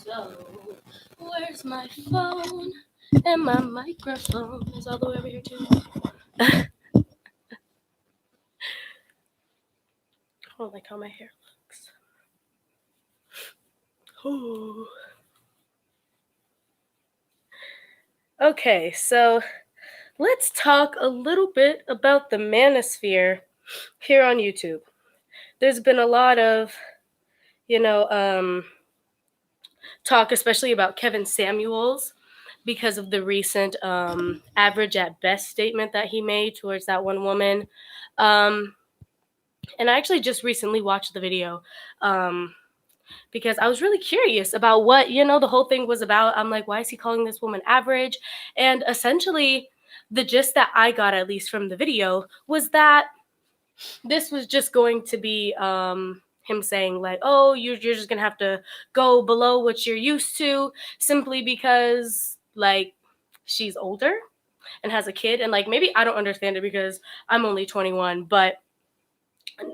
go. Where's my phone? And my microphone is all the way over here too. Oh, like how my hair looks. Ooh. Okay, so let's talk a little bit about the Manosphere here on YouTube. There's been a lot of, talk, especially about Kevin Samuels, because of the recent average at best statement that he made towards that one woman. And I actually just recently watched the video because I was really curious about what, the whole thing was about. I'm like, why is he calling this woman average? And essentially, the gist that I got, at least from the video, was that this was just going to be him saying like, oh, you're just gonna have to go below what you're used to simply because like she's older and has a kid. And like, maybe I don't understand it because I'm only 21, but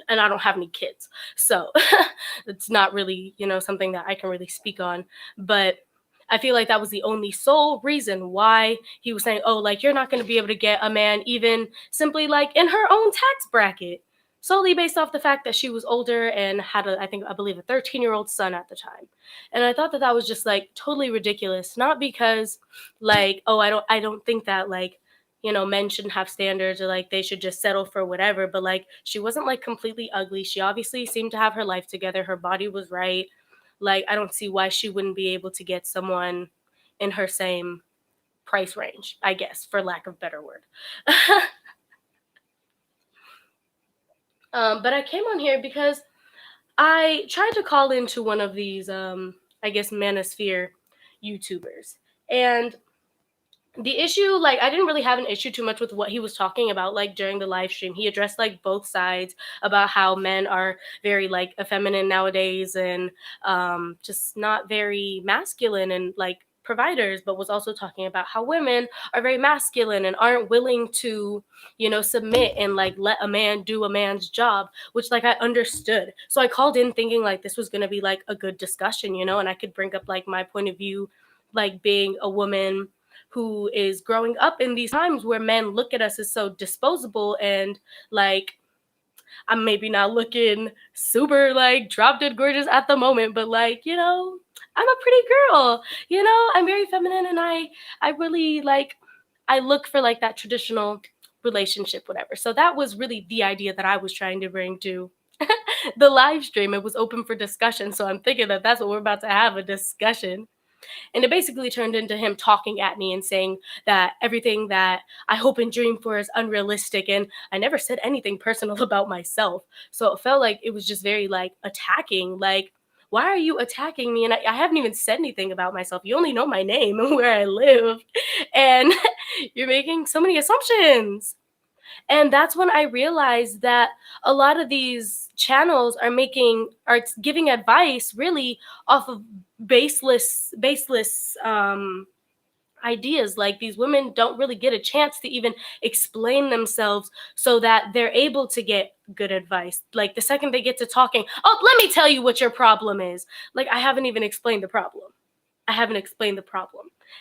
and I don't have any kids, so it's not really something that I can really speak on. But I feel like that was the only sole reason why he was saying, oh, like, you're not going to be able to get a man even simply like in her own tax bracket, solely based off the fact that she was older and had I believe a 13-year-old son at the time. And I thought that that was just like totally ridiculous. Not because like, oh, I don't think that like men shouldn't have standards or like they should just settle for whatever. But like, she wasn't like completely ugly. She obviously seemed to have her life together. Her body was right. Like, I don't see why she wouldn't be able to get someone in her same price range, I guess, for lack of a better word. But I came on here because I tried to call into one of these, I guess, Manosphere YouTubers. And the issue, like, I didn't really have an issue too much with what he was talking about, like, during the live stream. He addressed like both sides about how men are very like effeminate nowadays and just not very masculine and like providers, but was also talking about how women are very masculine and aren't willing to submit and like let a man do a man's job, which like I understood. So I called in thinking like this was going to be like a good discussion, and I could bring up like my point of view, like being a woman who is growing up in these times where men look at us as so disposable. And like, I'm maybe not looking super like drop dead gorgeous at the moment, but like, I'm a pretty girl, I'm very feminine, and I really like, I look for like that traditional relationship, whatever. So that was really the idea that I was trying to bring to the live stream. It was open for discussion, so I'm thinking that that's what we're about to have, a discussion. And it basically turned into him talking at me and saying that everything that I hope and dream for is unrealistic. And I never said anything personal about myself. So it felt like it was just very like attacking. Like, why are you attacking me? And I haven't even said anything about myself. You only know my name and where I live. And you're making so many assumptions. And that's when I realized that a lot of these channels are giving advice really off of baseless ideas. Like, these women don't really get a chance to even explain themselves so that they're able to get good advice. Like, the second they get to talking, oh, let me tell you what your problem is. Like, I haven't even explained the problem.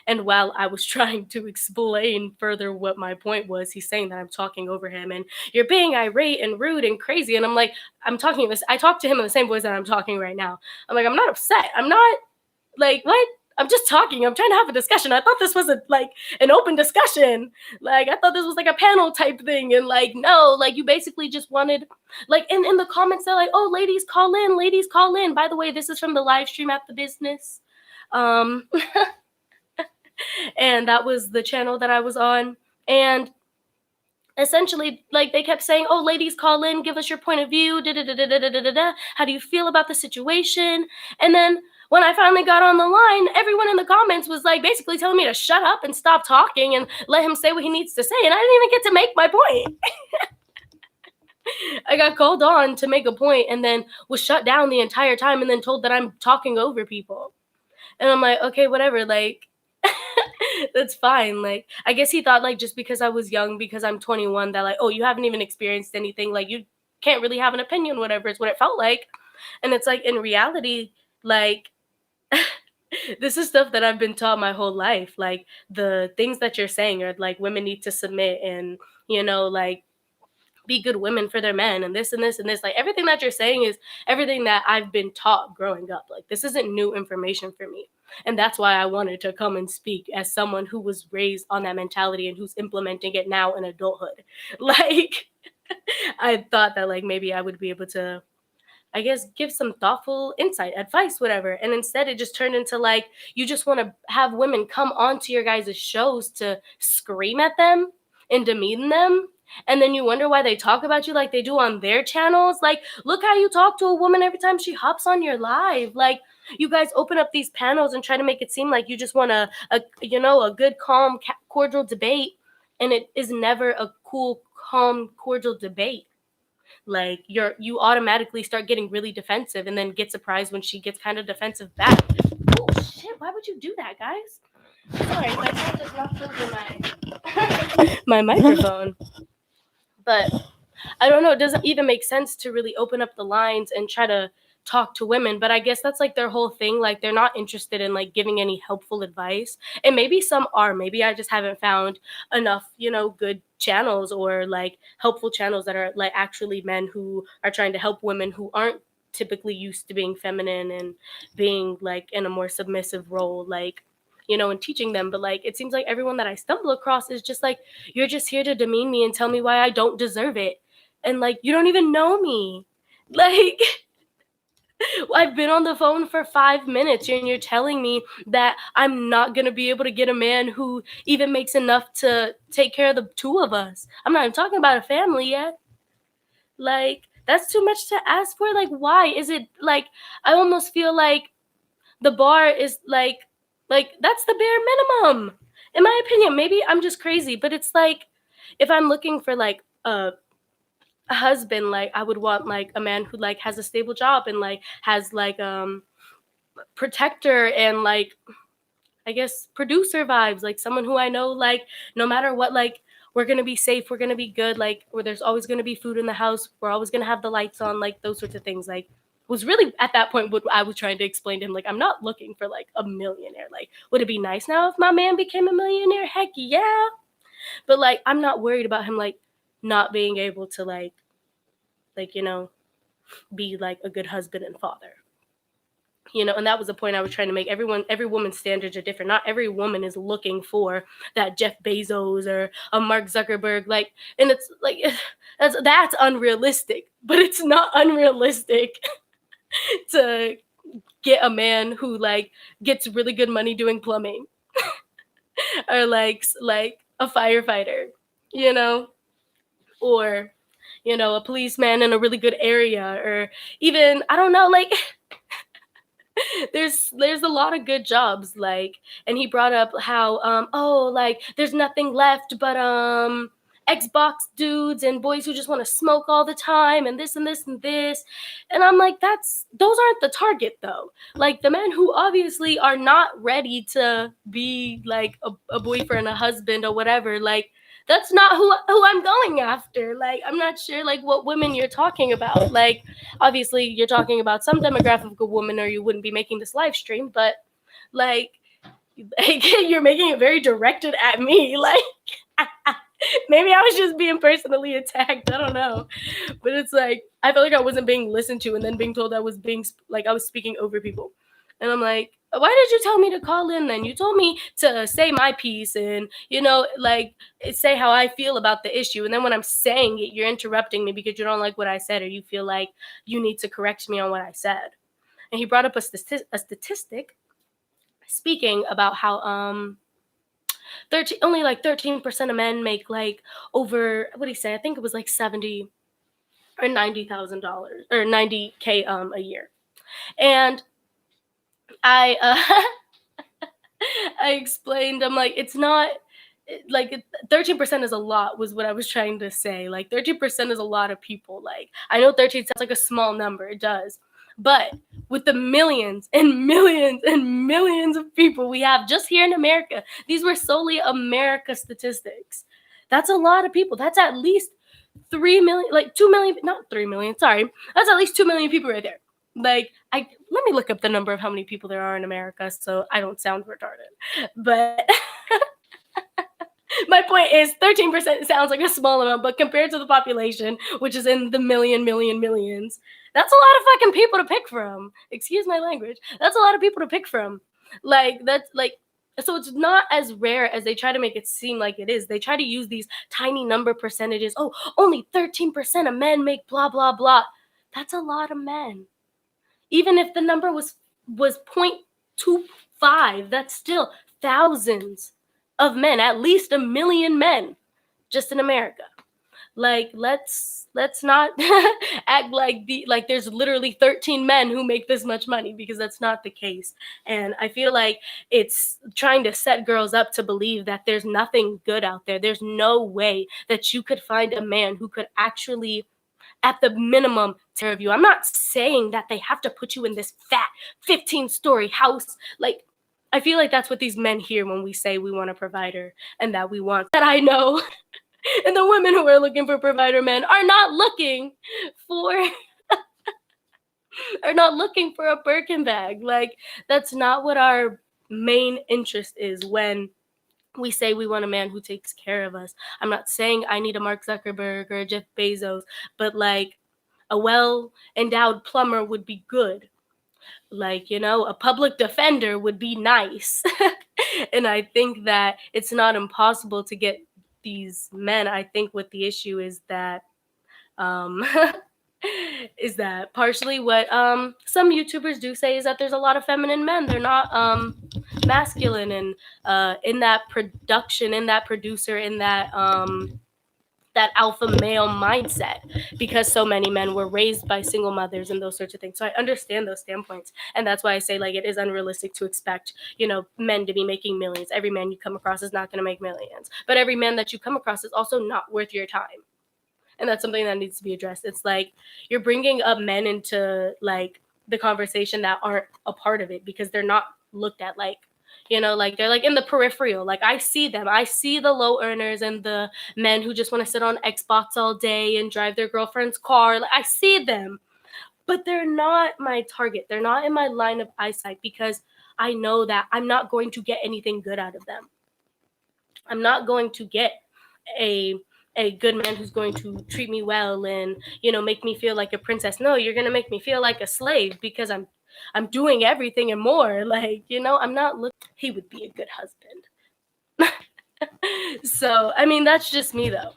And while I was trying to explain further what my point was, he's saying that I'm talking over him and you're being irate and rude and crazy. And I'm like, I talk to him in the same voice that I'm talking right now. I'm like, I'm not upset. I'm not like, what? I'm just talking. I'm trying to have a discussion. I thought this was an open discussion. Like, I thought this was like a panel type thing. And like, no, like, you basically just wanted, like, in the comments, they're like, oh, ladies call in. By the way, this is from the live stream at The Business. And that was the channel that I was on. And essentially, like, they kept saying, oh, ladies call in, give us your point of view, how do you feel about the situation? And then when I finally got on the line, everyone in the comments was like basically telling me to shut up and stop talking and let him say what he needs to say. And I didn't even get to make my point. I got called on to make a point and then was shut down the entire time and then told that I'm talking over people. And I'm like, okay, whatever, like, that's fine. Like, I guess he thought, like, just because I was young, because I'm 21, that, like, oh, you haven't even experienced anything, like, you can't really have an opinion, whatever is what it felt like. And it's like, in reality, like, This is stuff that I've been taught my whole life. Like the things that you're saying are like women need to submit and, like be good women for their men and this and this and this. Like everything that you're saying is everything that I've been taught growing up. Like this isn't new information for me. And that's why I wanted to come and speak as someone who was raised on that mentality and who's implementing it now in adulthood. Like I thought that like maybe I would be able to, I guess, give some thoughtful insight, advice, whatever. And instead, it just turned into like you just want to have women come onto your guys' shows to scream at them and demean them. And then you wonder why they talk about you like they do on their channels. Like, look how you talk to a woman every time she hops on your live. Like, you guys open up these panels and try to make it seem like you just want a good, calm, cordial debate. And it is never a cool, calm, cordial debate. Like you automatically start getting really defensive and then get surprised when she gets kind of defensive back. Oh shit, why would you do that, guys? Sorry, my phone just knocked over my microphone. But I don't know, it doesn't even make sense to really open up the lines and try to talk to women, but I guess that's like their whole thing. Like they're not interested in like giving any helpful advice. And maybe some are. Maybe I just haven't found enough, good channels or like helpful channels that are like actually men who are trying to help women who aren't typically used to being feminine and being like in a more submissive role, like and teaching them. But like it seems like everyone that I stumble across is just like, you're just here to demean me and tell me why I don't deserve it. And like you don't even know me. Like I've been on the phone for 5 minutes and you're telling me that I'm not going to be able to get a man who even makes enough to take care of the two of us. I'm not even talking about a family yet. Like, that's too much to ask for. Like, why is it like, I almost feel like the bar is like that's the bare minimum. In my opinion, maybe I'm just crazy, but it's like, if I'm looking for like a husband, like I would want like a man who like has a stable job and like has like protector and like I guess producer vibes, like someone who I know like no matter what, like we're gonna be safe, we're gonna be good, like where there's always gonna be food in the house, we're always gonna have the lights on, like those sorts of things. Like was really at that point what I was trying to explain to him. Like I'm not looking for like a millionaire. Like would it be nice now if my man became a millionaire? Heck yeah. But like I'm not worried about him like not being able to like be like a good husband and father. And that was the point I was trying to make. Every woman's standards are different. Not every woman is looking for that Jeff Bezos or a Mark Zuckerberg. Like, and it's like that's unrealistic. But it's not unrealistic to get a man who like gets really good money doing plumbing, or like a firefighter, or a policeman in a really good area, or even I don't know, like. there's a lot of good jobs, like, and he brought up how like there's nothing left but Xbox dudes and boys who just want to smoke all the time and this and this and this. And I'm like, those aren't the target though. Like the men who obviously are not ready to be like a boyfriend, a husband, or whatever, like that's not who I'm going after. Like I'm not sure like what women you're talking about. Like obviously you're talking about some demographic of women or you wouldn't be making this live stream, but like you're making it very directed at me. Like maybe I was just being personally attacked. I don't know. But it's like I felt like I wasn't being listened to and then being told I was speaking over people. And I'm like, why did you tell me to call in then? You told me to say my piece and, like say how I feel about the issue. And then when I'm saying it, you're interrupting me because you don't like what I said or you feel like you need to correct me on what I said. And he brought up a statistic speaking about how only like 13% of men make like over, what did he say? I think it was like $70,000 or $90,000 or $90K a year. And I I explained, I'm like, it's not like 13% is a lot, was what I was trying to say. Like 13% is a lot of people. Like I know 13 sounds like a small number, it does. But with the millions and millions and millions of people we have just here in America, these were solely America statistics. That's a lot of people. That's at least 3 million, like 2 million, not 3 million, sorry. That's at least 2 million people right there. Like, let me look up the number of how many people there are in America so I don't sound retarded. But my point is 13% sounds like a small amount, but compared to the population, which is in the millions, that's a lot of fucking people to pick from. Excuse my language. That's a lot of people to pick from. Like, that's like, so it's not as rare as they try to make it seem like it is. They try to use these tiny number percentages. Oh, only 13% of men make blah, blah, blah. That's a lot of men. Even if the number was 0.25, that's still thousands of men, at least 1 million men just in America. Like, let's not act like there's literally 13 men who make this much money, because that's not the case. And I feel like it's trying to set girls up to believe that there's nothing good out there. There's no way that you could find a man who could actually, at the minimum, take care of you. I'm not saying that they have to put you in this fat 15-story house. Like, I feel like that's what these men hear when we say we want a provider, and that we want that. I know. And the women who are looking for provider men are not looking for a Birkin bag. Like, that's not what our main interest is when we say we want a man who takes care of us. I'm not saying I need a Mark Zuckerberg or a Jeff Bezos, but like, a well-endowed plumber would be good. Like, a public defender would be nice. And I think that it's not impossible to get these men. I think what the issue is that is that partially what some YouTubers do say is that there's a lot of feminine men. They're not masculine, and in that production, in that producer, in that alpha male mindset, because so many men were raised by single mothers and those sorts of things. So I understand those standpoints, and that's why I say, like, it is unrealistic to expect men to be making millions. Every man you come across is not going to make millions, but every man that you come across is also not worth your time. And that's something that needs to be addressed. It's like you're bringing up men into like the conversation that aren't a part of it, because they're not looked at like, like they're like in the peripheral. Like, I see them. I see the low earners and the men who just want to sit on Xbox all day and drive their girlfriend's car. Like, I see them, but they're not my target. They're not in my line of eyesight, because I know that I'm not going to get anything good out of them. I'm not going to get a good man who's going to treat me well and make me feel like a princess. No, you're going to make me feel like a slave, because I'm doing everything and more. Like, I'm not looking. He would be a good husband. So, I mean, that's just me though.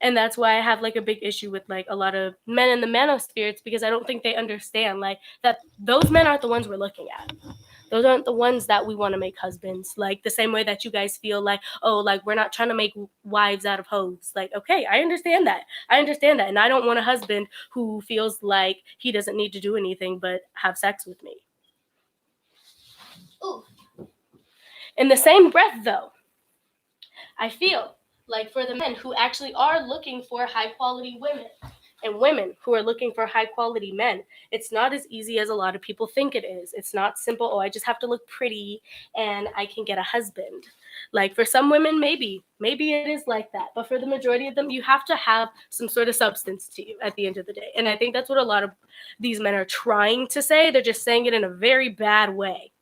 And that's why I have like a big issue with like a lot of men in the manosphere. It's because I don't think they understand like that those men aren't the ones we're looking at. Those aren't the ones that we want to make husbands. Like, the same way that you guys feel like, oh, like, we're not trying to make wives out of hoes. Like, okay, I understand that. And I don't want a husband who feels like he doesn't need to do anything but have sex with me. Ooh. In the same breath, though, I feel like for the men who actually are looking for high quality women, and women who are looking for high quality men, it's not as easy as a lot of people think it is. It's not simple, oh, I just have to look pretty and I can get a husband. Like, for some women, maybe it is like that. But for the majority of them, you have to have some sort of substance to you at the end of the day. And I think that's what a lot of these men are trying to say. They're just saying it in a very bad way.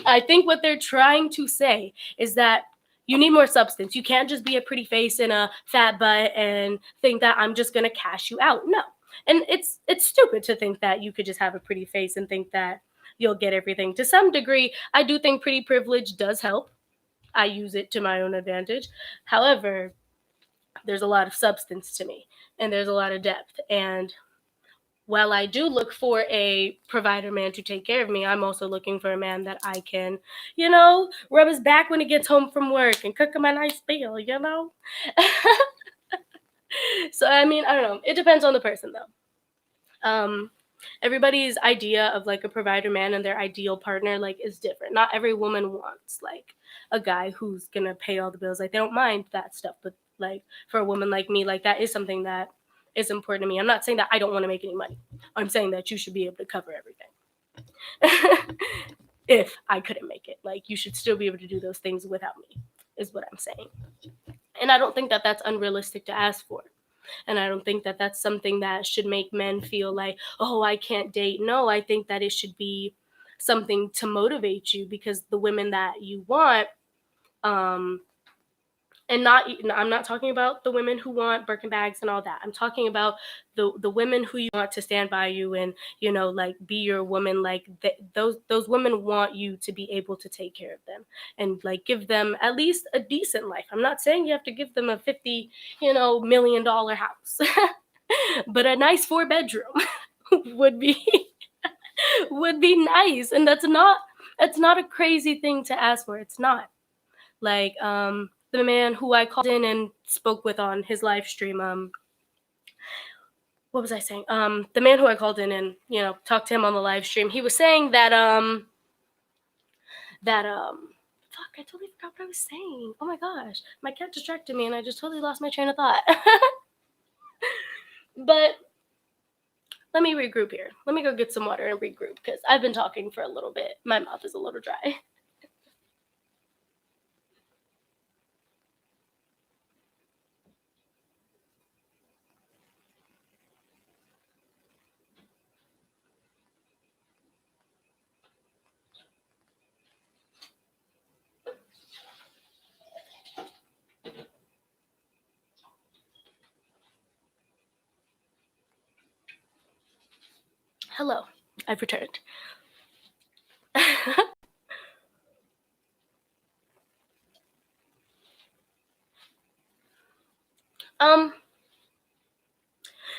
I think what they're trying to say is that you need more substance. You can't just be a pretty face and a fat butt and think that I'm just going to cash you out. No. And it's stupid to think that you could just have a pretty face and think that you'll get everything. To some degree, I do think pretty privilege does help. I use it to my own advantage. However, there's a lot of substance to me, and there's a lot of depth. And while I do look for a provider man to take care of me, I'm also looking for a man that I can, rub his back when he gets home from work and cook him a nice meal, So, I mean, I don't know. It depends on the person, though. Everybody's idea of like a provider man and their ideal partner like is different. Not every woman wants like a guy who's gonna pay all the bills. Like, they don't mind that stuff, but like for a woman like me, like that is something that is important to me. I'm not saying that I don't want to make any money. I'm saying that you should be able to cover everything. If I couldn't make it, like, you should still be able to do those things without me, is what I'm saying. And I don't think that that's unrealistic to ask for. And I don't think that that's something that should make men feel like, oh, I can't date. No, I think that it should be something to motivate you, because the women that you want, um, and not, I'm not talking about the women who want Birkin bags and all that. I'm talking about the women who you want to stand by you and, like, be your woman. Like, those women want you to be able to take care of them and, like, give them at least a decent life. I'm not saying you have to give them a 50 million-dollar house, but a nice 4 bedroom would be would be nice. And that's not a crazy thing to ask for. It's not. Like, the man who I called in and spoke with on his live stream, what was I saying? The man who I called in and, talked to him on the live stream, he was saying that fuck, I totally forgot what I was saying. Oh my gosh. My cat distracted me and I just totally lost my train of thought. But let me regroup here. Let me go get some water and regroup, because I've been talking for a little bit. My mouth is a little dry. Hello. I've returned. um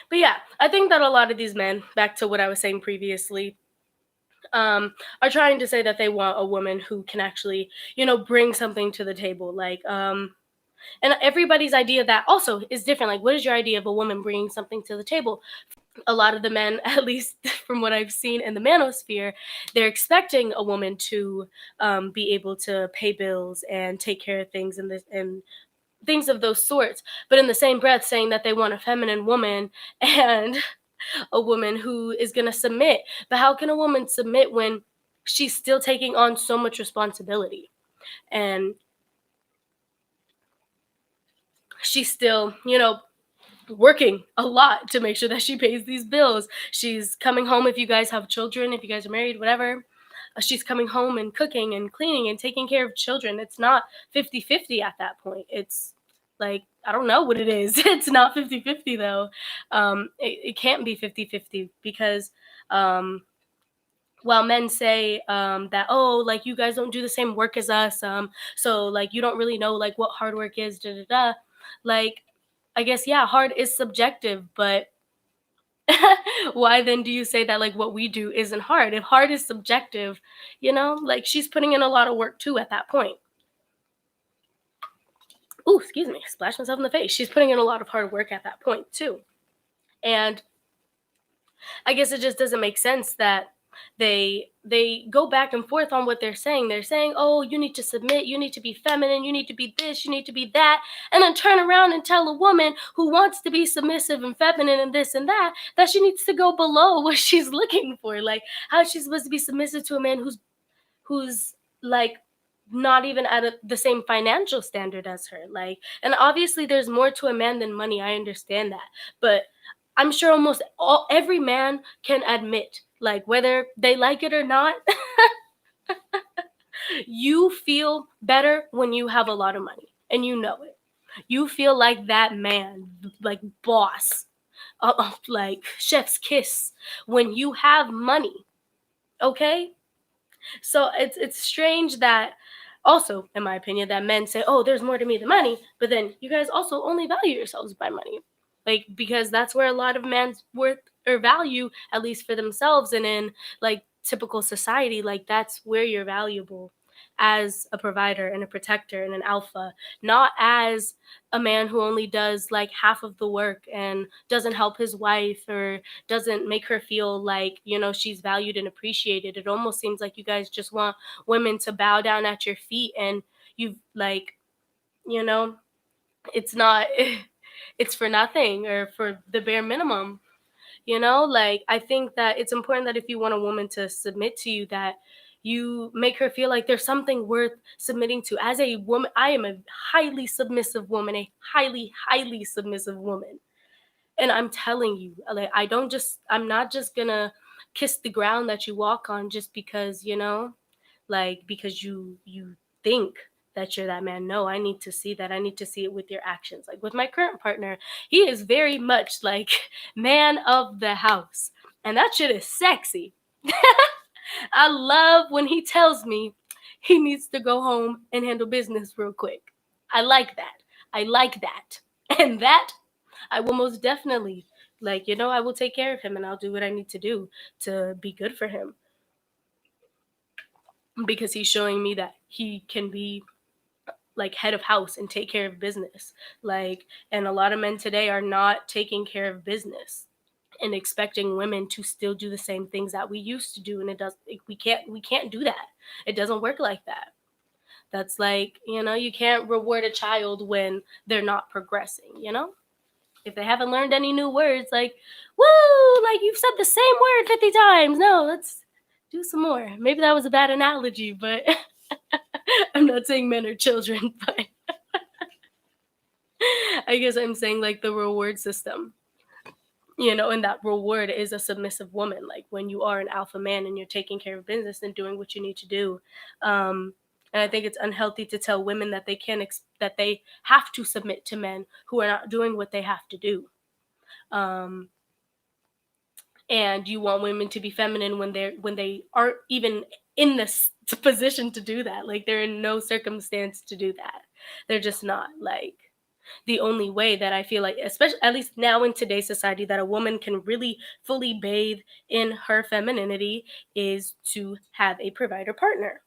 but yeah, I think that a lot of these men, back to what I was saying previously, are trying to say that they want a woman who can actually, bring something to the table. Like, and everybody's idea of that also is different. Like, what is your idea of a woman bringing something to the table? A lot of the men, at least from what I've seen in the manosphere, they're expecting a woman to, be able to pay bills and take care of things and things of those sorts. But in the same breath, saying that they want a feminine woman and a woman who is going to submit. But how can a woman submit when she's still taking on so much responsibility? And she's still, working a lot to make sure that she pays these bills. She's coming home, if you guys have children, if you guys are married, whatever. She's coming home and cooking and cleaning and taking care of children. It's not 50-50 at that point. It's like, I don't know what it is. It's not 50-50 though. It can't be 50-50, because, um, while men say, that, oh, like, you guys don't do the same work as us, so, like, you don't really know, like, what hard work is, da da da. Like, I guess, yeah, hard is subjective, but why then do you say that, like, what we do isn't hard? If hard is subjective, like, she's putting in a lot of work too at that point. Ooh, excuse me, splash myself in the face. She's putting in a lot of hard work at that point too. And I guess it just doesn't make sense that they go back and forth on what they're saying. They're saying, "Oh, you need to submit, you need to be feminine, you need to be this, you need to be that," and then turn around and tell a woman who wants to be submissive and feminine and this and that she needs to go below what she's looking for. Like, how is she supposed to be submissive to a man who's like not even at the same financial standard as her? Like, and obviously there's more to a man than money. I understand that, but I'm sure almost every man can admit, like, whether they like it or not, you feel better when you have a lot of money, and you know it. You feel like that man, like boss, like chef's kiss, when you have money. Okay, so it's strange that, also, in my opinion, that men say, "Oh, there's more to me than money," but then you guys also only value yourselves by money, like, because that's where a lot of men's worth or value, at least for themselves, and in, like, typical society, like, that's where you're valuable, as a provider and a protector and an alpha, not as a man who only does, like, half of the work and doesn't help his wife or doesn't make her feel like, she's valued and appreciated. It almost seems like you guys just want women to bow down at your feet, and you've, like, you know it's not it's for nothing or for the bare minimum. Like, I think that it's important that if you want a woman to submit to you, that you make her feel like there's something worth submitting to. As a woman, I am a highly submissive woman, a highly submissive woman. And I'm telling you, like, I'm not just gonna kiss the ground that you walk on just because, like, because you think that you're that man. No, I need to see that. I need to see it with your actions. Like with my current partner, he is very much like man of the house. And that shit is sexy. I love when he tells me he needs to go home and handle business real quick. I like that. I like that. And that I will most definitely, like, I will take care of him and I'll do what I need to do to be good for him, because he's showing me that he can be like head of house and take care of business. Like, and a lot of men today are not taking care of business and expecting women to still do the same things that we used to do, and we can't do that. It doesn't work like that. That's like, you can't reward a child when they're not progressing. If they haven't learned any new words, like, woo, like you've said the same word 50 times. No, let's do some more. Maybe that was a bad analogy, but I'm not saying men are children, but I guess I'm saying like the reward system, and that reward is a submissive woman. Like when you are an alpha man and you're taking care of business and doing what you need to do. And I think it's unhealthy to tell women that that they have to submit to men who are not doing what they have to do. Um, and you want women to be feminine when they aren't even in this position to do that. Like they're in no circumstance to do that. They're just not. Like, the only way that I feel like, especially at least now in today's society, that a woman can really fully bathe in her femininity is to have a provider partner.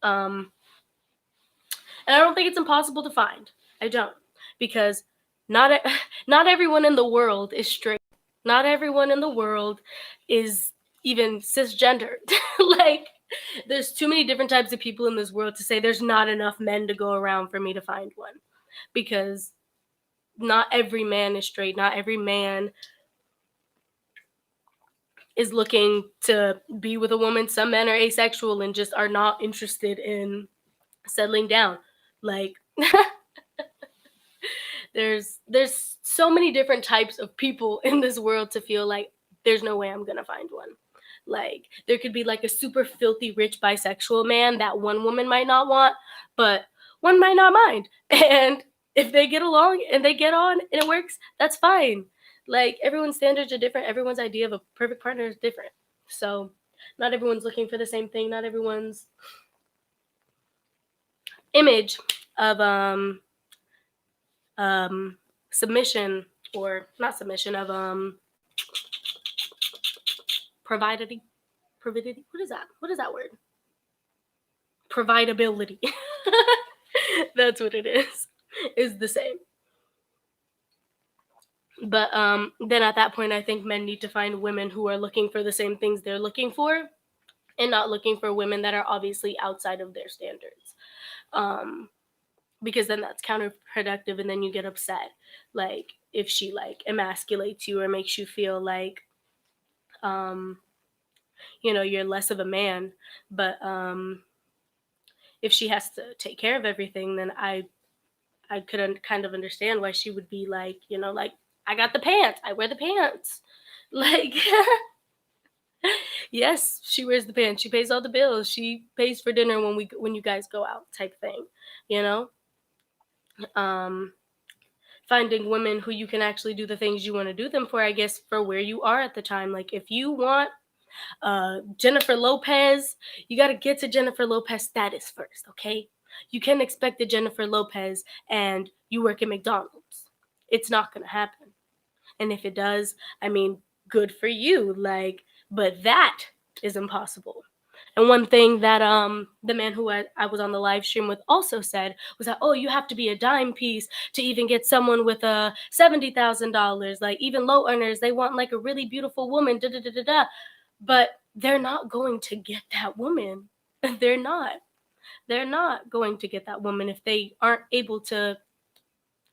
And I don't think it's impossible to find. I don't, because not not everyone in the world is straight. Not everyone in the world is even cisgendered. Like, there's too many different types of people in this world to say there's not enough men to go around for me to find one, because not every man is straight. Not every man is looking to be with a woman. Some men are asexual and just are not interested in settling down. Like, there's so many different types of people in this world to feel like there's no way I'm gonna find one. Like, there could be like a super filthy rich bisexual man that one woman might not want, but one might not mind. And if they get along and they get on and it works, that's fine. Like, everyone's standards are different. Everyone's idea of a perfect partner is different. So not everyone's looking for the same thing. Not everyone's image of submission, or not submission, of providity. What is that? What is that word? Providability. That's what it is the same. But then at that point, I think men need to find women who are looking for the same things they're looking for, and not looking for women that are obviously outside of their standards. Because then that's counterproductive, and then you get upset. Like, if she like emasculates you or makes you feel like you're less of a man. But if she has to take care of everything, then I could kind of understand why she would be like, like, I got the pants, I wear the pants. Like, yes, she wears the pants, she pays all the bills, she pays for dinner when you guys go out, type thing. you know Finding women who you can actually do the things you want to do them for, I guess, for where you are at the time. Like, if you want Jennifer Lopez, you got to get to Jennifer Lopez status first, okay? You can't expect the Jennifer Lopez and you work at McDonald's. It's not going to happen. And if it does, I mean, good for you. Like, but that is impossible. And one thing that the man who I was on the live stream with also said was that, oh, you have to be a dime piece to even get someone with a $70,000. Like, even low earners, they want like a really beautiful woman, da da da da da. But they're not going to get that woman. They're not. They're not going to get that woman if they aren't able to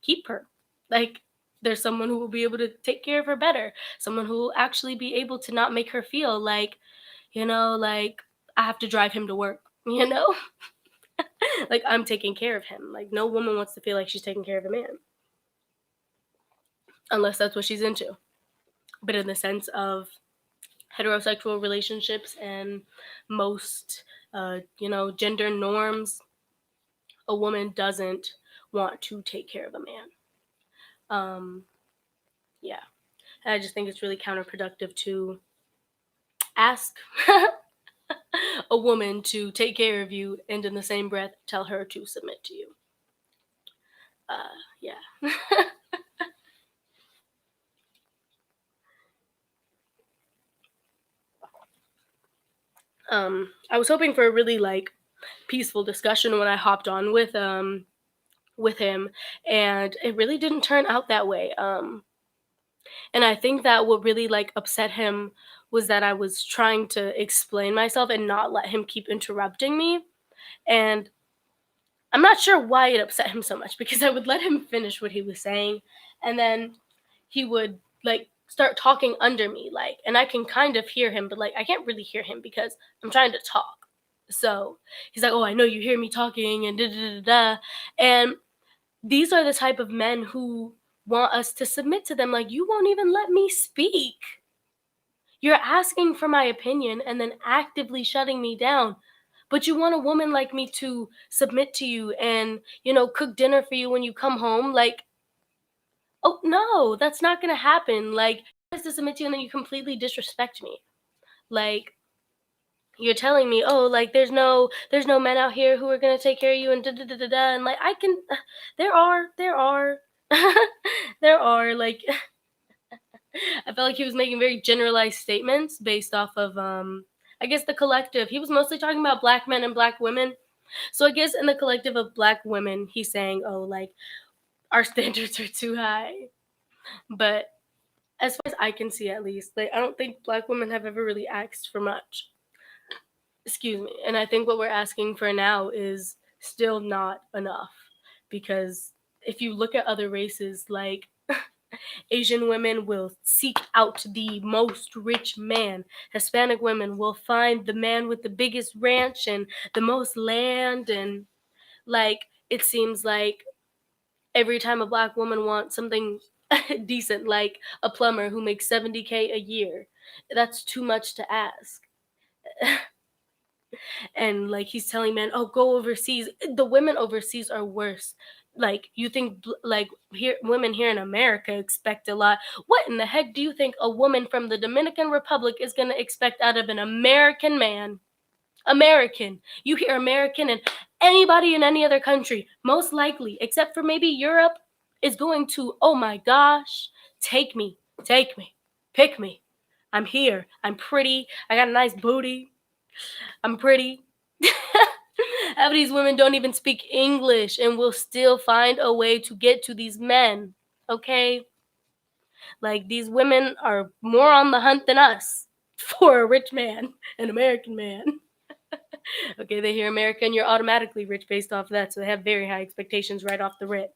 keep her. Like, there's someone who will be able to take care of her better. Someone who will actually be able to not make her feel like, like, I have to drive him to work, like, I'm taking care of him. Like, no woman wants to feel like she's taking care of a man. unless that's what she's into. But in the sense of heterosexual relationships and most, gender norms, a woman doesn't want to take care of a man. Um, yeah, I just think it's really counterproductive to ask a woman to take care of you and in the same breath tell her to submit to you. Yeah. I was hoping for a really peaceful discussion when I hopped on with him, and it really didn't turn out that way. And I think that what really upset him was that I was trying to explain myself and not let him keep interrupting me. And I'm not sure why it upset him so much because I would let him finish what he was saying, and then he would start talking under me, and I can kind of hear him, but I can't really hear him because I'm trying to talk. So he's like, "Oh, I know you hear me talking," and da da da da. And these are the type of men who want us to submit to them. Like, you won't even let me speak. You're asking for my opinion and then actively shutting me down. But you want a woman like me to submit to you and, cook dinner for you when you come home. Oh, no, that's not going to happen. To submit to you and then you completely disrespect me. You're telling me, oh, there's no men out here who are going to take care of you and da da da da da. And I can, there are, there are, I felt like he was making very generalized statements based off of I guess the collective. He was mostly talking about black men and black women. So I guess in the collective of black women, he's saying, "Oh, our standards are too high." But as far as I can see, at least, I don't think black women have ever really asked for much. Excuse me. And I think what we're asking for now is still not enough because if you look at other races, Asian women will seek out the most rich man. Hispanic women will find the man with the biggest ranch and the most land. And it seems like every time a black woman wants something decent, like a plumber who makes 70K a year, that's too much to ask. And he's telling men, oh, go overseas. The women overseas are worse. You think here women here in America expect a lot. What in the heck do you think a woman from the Dominican Republic is going to expect out of an American man? American. You hear American and anybody in any other country, most likely, except for maybe Europe, is going to, oh my gosh, take me, pick me. I'm here. I'm pretty. I got a nice booty. I'm pretty. Half of these women don't even speak English and will still find a way to get to these men. Okay? These women are more on the hunt than us for a rich man, an American man. Okay, they hear American, you're automatically rich based off of that, so they have very high expectations right off the rip.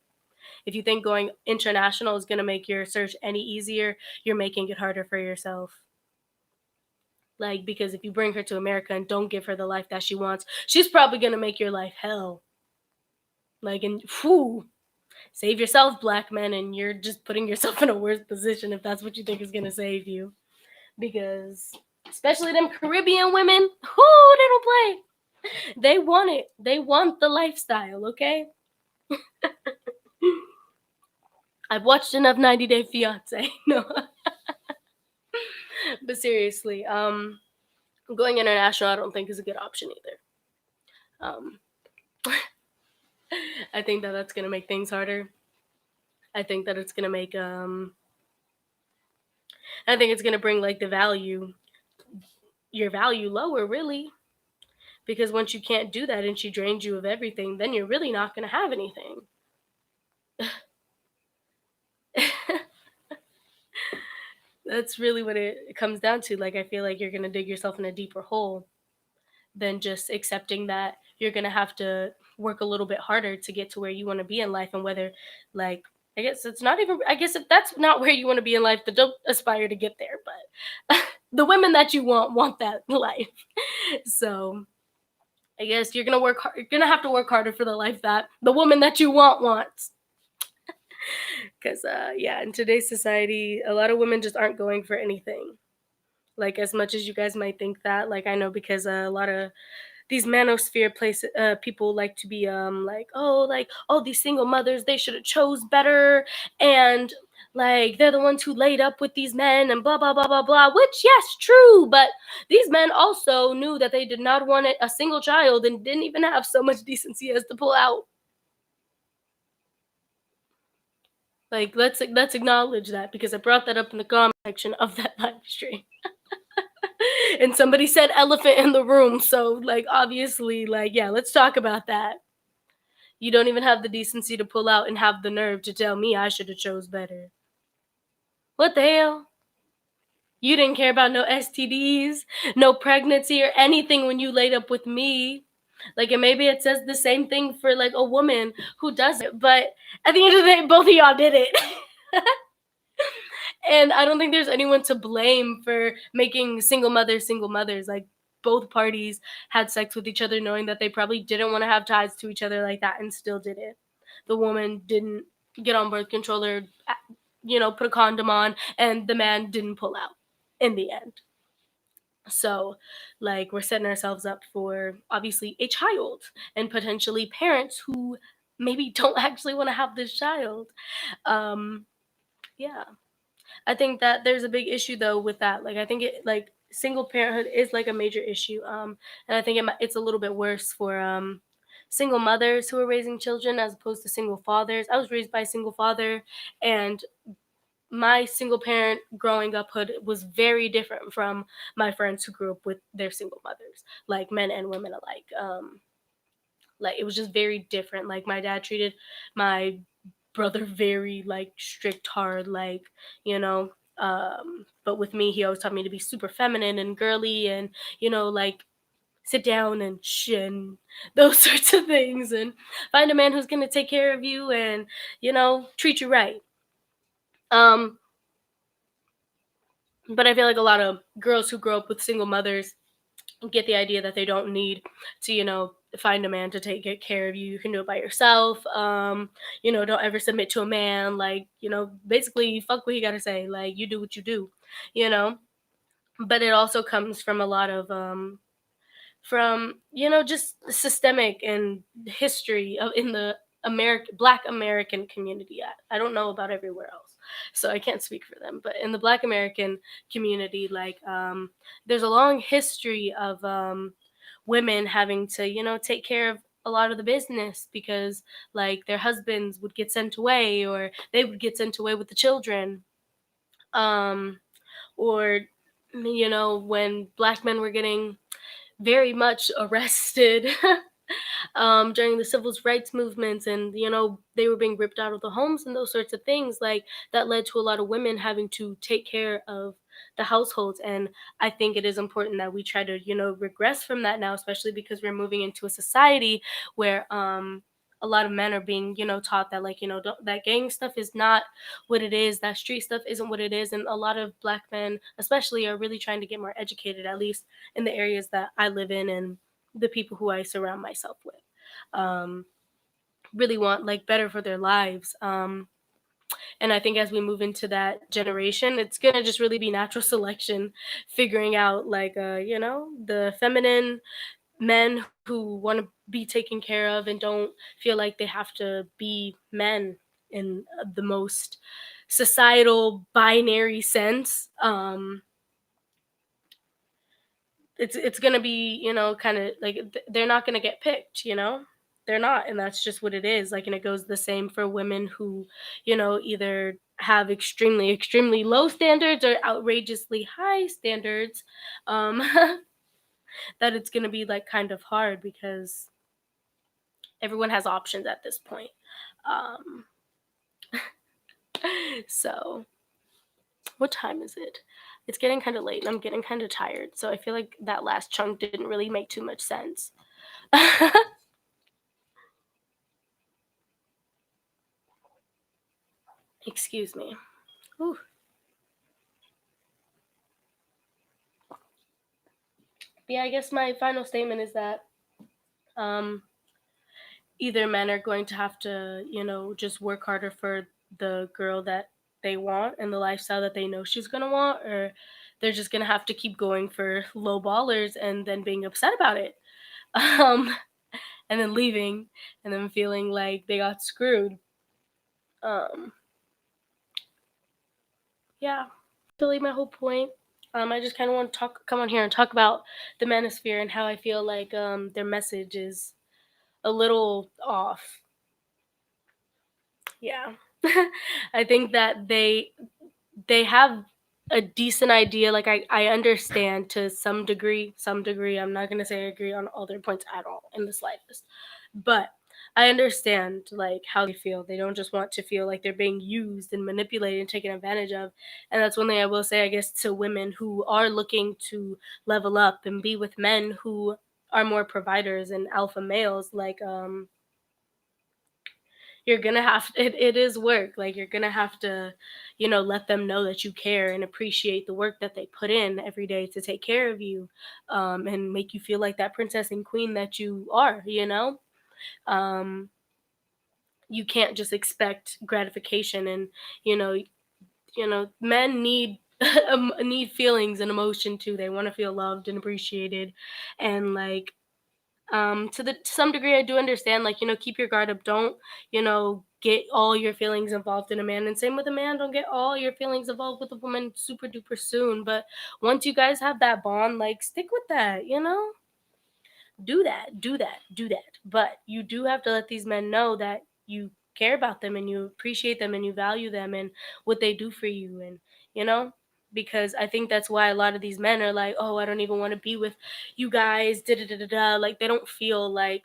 If you think going international is going to make your search any easier, you're making it harder for yourself. Because if you bring her to America and don't give her the life that she wants, she's probably going to make your life hell. And save yourself, black men, and you're just putting yourself in a worse position if that's what you think is going to save you. Because, especially them Caribbean women, they don't play. They want it. They want the lifestyle, okay? I've watched enough 90 Day Fiancé. No. But seriously, going international I don't think is a good option either. I think that that's going to make things harder. I think that it's going to make I think it's going to bring your value lower, really. Because once you can't do that and she drains you of everything, then you're really not going to have anything. That's really what it comes down to. I feel like you're going to dig yourself in a deeper hole than just accepting that you're going to have to work a little bit harder to get to where you want to be in life. And whether, I guess it's not even, I guess if that's not where you want to be in life, then don't aspire to get there. But the women that you want that life. So I guess you're going to you're going to have to work harder for the life that the woman that you want wants. because yeah, in today's society, a lot of women just aren't going for anything. Like as much as you guys might think that, like I know because a lot of these manosphere places people like to be like oh these single mothers they should have chose better, and like they're the ones who laid up with these men and blah blah blah blah blah, which yes true, but these men also knew that they did not want a single child and didn't even have so much decency as to pull out. Like let's acknowledge that, because I brought that up in the comment section of that live stream. And somebody said elephant in the room, so like obviously like yeah, let's talk about that. You don't even have the decency to pull out and have the nerve to tell me I should have chose better. What the hell? You didn't care about no STDs, no pregnancy or anything when you laid up with me. Like, and maybe it says the same thing for like a woman who does it, but at the end of the day, both of y'all did it. And I don't think there's anyone to blame for making single mothers. Like, both parties had sex with each other knowing that they probably didn't want to have ties to each other like that and still did it. The woman didn't get on birth control or, put a condom on, and the man didn't pull out in the end. So, like, we're setting ourselves up for obviously a child and potentially parents who maybe don't actually want to have this child. Um, yeah. I think that there's a big issue though with that. Like I think it like single parenthood is like a major issue. And I think it's a little bit worse for single mothers who are raising children as opposed to single fathers. I was raised by a single father, and my single parent growing uphood was very different from my friends who grew up with their single mothers, like men and women alike. Like it was just very different. Like my dad treated my brother very like strict, hard, like, you know. But with me, he always taught me to be super feminine and girly, and like sit down and and those sorts of things, and find a man who's gonna take care of you and treat you right. Um, but I feel like a lot of girls who grow up with single mothers get the idea that they don't need to find a man to take good care of you. You can do it by yourself. Don't ever submit to a man. Like, basically fuck what you gotta say. Like, you do what you do, you know but it also comes from a lot of from just systemic and history of in the Black American community. I don't know about everywhere else, so I can't speak for them, but in the Black American community, like there's a long history of women having to take care of a lot of the business, because like their husbands would get sent away, or they would get sent away with the children, um or when Black men were getting very much arrested during the civil rights movements, and they were being ripped out of the homes and those sorts of things, like that led to a lot of women having to take care of the households. And I think it is important that we try to regress from that now, especially because we're moving into a society where a lot of men are being taught that, like, that gang stuff is not what it is, that street stuff isn't what it is. And a lot of Black men especially are really trying to get more educated, at least in the areas that I live in and the people who I surround myself with. um, really want like better for their lives. And I think as we move into that generation, it's gonna just really be natural selection, figuring out like the feminine men who want to be taken care of and don't feel like they have to be men in the most societal binary sense. It's gonna be kind of like they're not gonna get picked. They're not, and that's just what it is. Like, and it goes the same for women who either have extremely low standards or outrageously high standards. um that it's gonna be like kind of hard because everyone has options at this point. um so what time is it? It's getting kind of late and I'm getting kind of tired, so I feel like that last chunk didn't really make too much sense. Excuse me. Whew. Yeah, I guess my final statement is that um, either men are going to have to, just work harder for the girl that they want and the lifestyle that they know she's gonna want, or they're just gonna have to keep going for low ballers and then being upset about it. Um, and then leaving and then feeling like they got screwed. Um, yeah, really my whole point. I just kind of want to come on here and talk about the Manosphere and how I feel like their message is a little off. Yeah, I think that they have a decent idea. Like I understand to some degree. Some degree. I'm not gonna say I agree on all their points at all in the slightest, but I understand like how they feel. They don't just want to feel like they're being used and manipulated and taken advantage of. And that's one thing I will say, I guess, to women who are looking to level up and be with men who are more providers and alpha males. Like you're gonna have it is work. Like you're gonna have to, let them know that you care and appreciate the work that they put in every day to take care of you, and make you feel like that princess and queen that you are. um, you can't just expect gratification, and you know men need need feelings and emotion too. They want to feel loved and appreciated, and like to some degree I do understand, like, keep your guard up. Don't, get all your feelings involved in a man, and same with a man, don't get all your feelings involved with a woman super duper soon. But once you guys have that bond, like, stick with that. Do that. But you do have to let these men know that you care about them and you appreciate them and you value them and what they do for you, and you know because I think that's why a lot of these men are like, oh, I don't even want to be with you guys, da da da da da. Like they don't feel like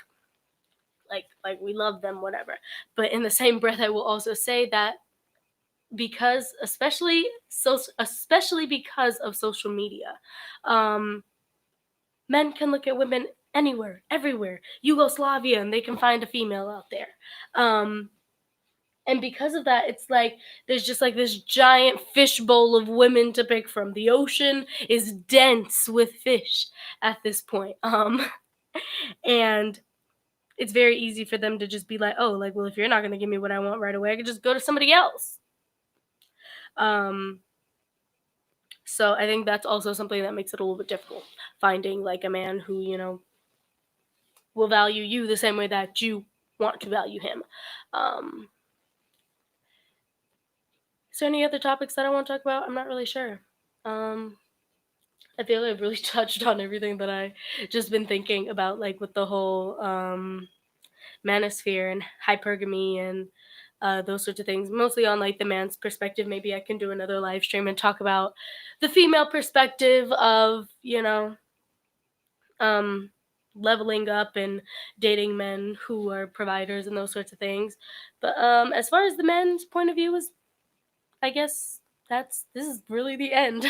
we love them, whatever. But in the same breath, I will also say that because especially because of social media, um men can look at women anywhere, everywhere, Yugoslavia, and they can find a female out there. Um, and because of that, it's like there's just like this giant fishbowl of women to pick from. The ocean is dense with fish at this point. And it's very easy for them to just be like, oh, like, well, if you're not going to give me what I want right away, I could just go to somebody else. Um, so I think that's also something that makes it a little bit difficult, finding like a man who, will value you the same way that you want to value him. Um, is there any other topics that I want to talk about? I'm not really sure. Um, I feel like I've really touched on everything that I just been thinking about, like with the whole manosphere and hypergamy and those sorts of things. Mostly on like the man's perspective. Maybe I can do another live stream and talk about the female perspective of um, leveling up and dating men who are providers and those sorts of things. But as far as the men's point of view is, I guess this is really the end.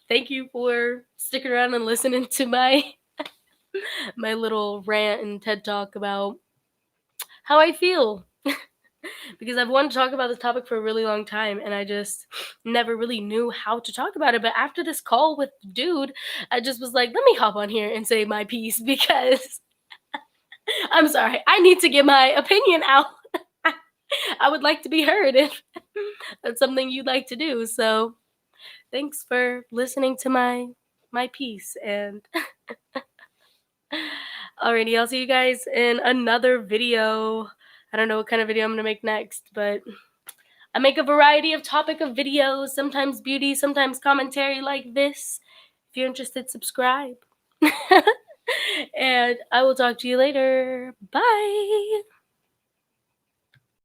Thank you for sticking around and listening to my my little rant and TED talk about how I feel. Because I've wanted to talk about this topic for a really long time and I just never really knew how to talk about it. But after this call with dude, I just was like, let me hop on here and say my piece because I'm sorry, I need to get my opinion out. I would like to be heard if that's something you'd like to do. So thanks for listening to my piece, and alrighty, I'll see you guys in another video. I don't know what kind of video I'm gonna make next, but I make a variety of topic of videos, sometimes beauty, sometimes commentary like this. If you're interested, subscribe. And I will talk to you later. Bye.